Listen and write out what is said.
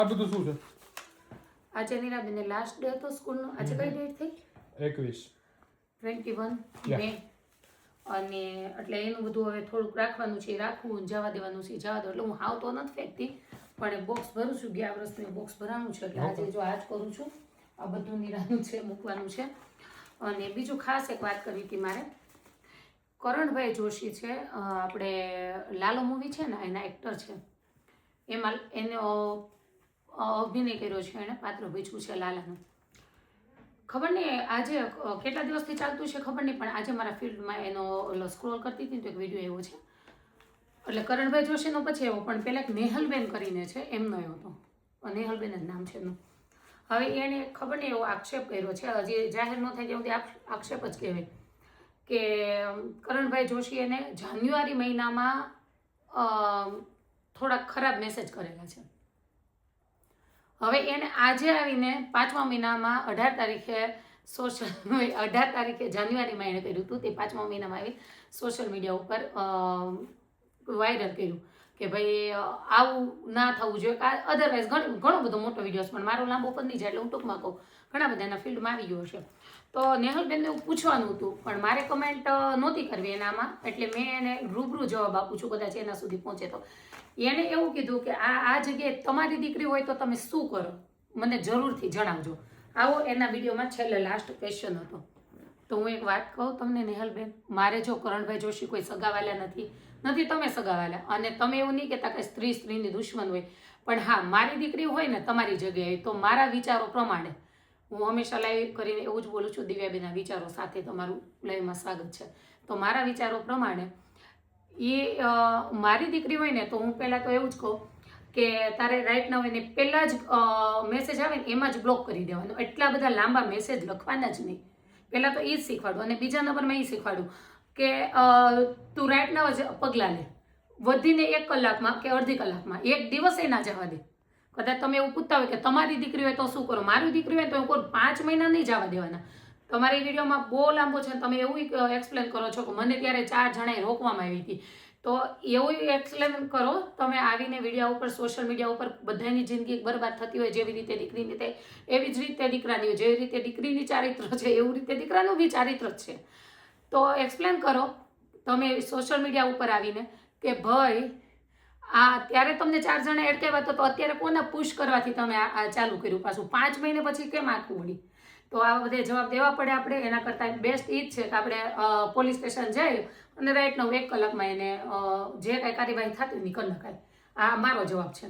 આ બધું શું છે? આજે નીરાબેનને લાસ્ટ ડે હતો સ્કૂલનો. આજે કઈ ડેટ થઈ? 21 મે. અને એટલે એનું બધું હવે થોડુંક રાખવાનું છે, રાખવું જવા દેવાનું છે, જવા દો. એટલે હું હાવ તો નથી ફેંકતી, પણ બોક્સ ભરું છું. ગયા વર્ષનું બોક્સ ભરવાનું છે, એટલે આજે જો આજ કરું છું. આ બધું નિરાનું છે, મૂકવાનું છે. અને બીજું ખાસ એક વાત કરવી હતી મારે. કરણભાઈ જોશી છે, આપણે લાલો મૂવી છે ને, એના એક્ટર છે. એમાં એને અભિનય કર્યો છે, એણે પાત્ર ભજવું છે લાલાનું. ખબર નહીં આજે કેટલા દિવસથી ચાલતું છે ખબર નહીં, પણ આજે મારા ફીલ્ડમાં એનો સ્ક્રોલ કરતી હતી તો એક વિડીયો એવો છે. એટલે કરણભાઈ જોશીનો પછી એવો, પણ પહેલાં એક નેહલબેન કરીને છે, એમનો એવો હતો. નેહલબેન જ નામ છે એમનું. હવે એણે ખબર નહીં એવો આક્ષેપ કર્યો છે, હજી જાહેર ન થાય ત્યાં સુધી આક્ષેપ જ કહેવાય, કે કરણભાઈ જોશી એને જાન્યુઆરી મહિનામાં થોડાક ખરાબ મેસેજ કરેલા છે. હવે એને આજે આવીને 5મા મહિનામાં 18 તારીખે જાન્યુઆરીમાં એણે કર્યું હતું. તે 5મા મહિનામાં આવી સોશિયલ મીડિયા ઉપર વાયરલ કર્યું કે ભાઈ આવું ના થવું જોઈએ. અધરવાઇઝ ઘણો બધો મોટો વિડીયો છે, પણ મારો લાંબો પણ નહીં જાય એટલે હું ટૂંકમાં કહું. ઘણા બધા એના ફિલ્ડમાં આવી ગયો છે. તો નેહલબેનને એવું પૂછવાનું હતું, પણ મારે કમેન્ટ નહોતી કરવી એનામાં, એટલે મેં એને રૂબરૂ જવાબ આપું છું, કદાચ એના સુધી પહોંચે તો. એણે એવું કીધું કે આ જગ્યાએ તમારી દીકરી હોય તો તમે શું કરો, મને જરૂરથી જણાવજો. આવો એના વિડીયોમાં છેલ્લે લાસ્ટ ક્વેશ્ચન હતો. તો હું એક વાત કહું તમને નેહલબેન, મારે જો કરણભાઈ જોશી કોઈ સગાવાલા નથી તમે સગાવાલા, અને તમે એવું નહીં કહેતા કે સ્ત્રીની દુશ્મન હોય, પણ હા મારી દીકરી હોય ને તમારી જગ્યાએ, તો મારા વિચારો પ્રમાણે હું હંમેશા લાઈવ કરીને એવું જ બોલું છું. દિવ્યાબેનના વિચારો સાથે તમારું લાઈવમાં સ્વાગત છે. તો મારા વિચારો પ્રમાણે એ મારી દીકરી હોય ને તો હું પહેલાં તો એવું જ કહું કે તારે રાઈટ ના હોય ને પહેલાં જ મેસેજ આવે ને એમાં જ બ્લોક કરી દેવાનો. એટલા બધા લાંબા મેસેજ લખવાના જ નહીં. પહેલાં તો એ જ શીખવાડું. અને બીજા નંબરમાં એ શીખવાડું કે તું રાઈટ ના જ પગલાં લે, વધીને 1 કલાકમાં કે અડધી કલાકમાં, 1 દિવસે ના જવા દે. કદાચ તમે એવું પૂછતા હોય કે તમારી દીકરી હોય તો શું કરો, મારી દીકરી હોય તો હું કરું 5 મહિના નહીં જવા દેવાના. તમારી વિડીયોમાં બહુ લાંબો છે, તમે એવું એક્સપ્લેન કરો છો કે મને ત્યારે 4 જણાએ રોકવામાં આવી હતી. તો એવું એક્સપ્લેન કરો તમે આવીને વિડીયો ઉપર, સોશિયલ મીડિયા ઉપર. બધાની જિંદગી બરબાદ થતી હોય, જેવી રીતે દીકરીની તે એવી જ રીતે દીકરાની હોય, જેવી રીતે દીકરીની ચારિત્ર છે એવું રીતે દીકરાનું બી ચારિત્ર જ છે. તો એક્સપ્લેન કરો તમે સોશિયલ મીડિયા ઉપર આવીને કે ભાઈ ત્યારે તમને 4 જણા એડ કહેવાય તો અત્યારે કોના પુશ કરવાથી તમે આ ચાલુ કર્યું, પાછું 5 મહિને પછી કેમ આખું વળી. તો આવા બધે જવાબ દેવા પડે આપણે. એના કરતાં બેસ્ટ એ જ છે કે આપણે પોલીસ સ્ટેશન જઈ અને રાઈટ 1 કલાકમાં એને જે કાંઈ કાર્યવાહી થતી હોય એ કરી નખાય. આ મારો જવાબ છે.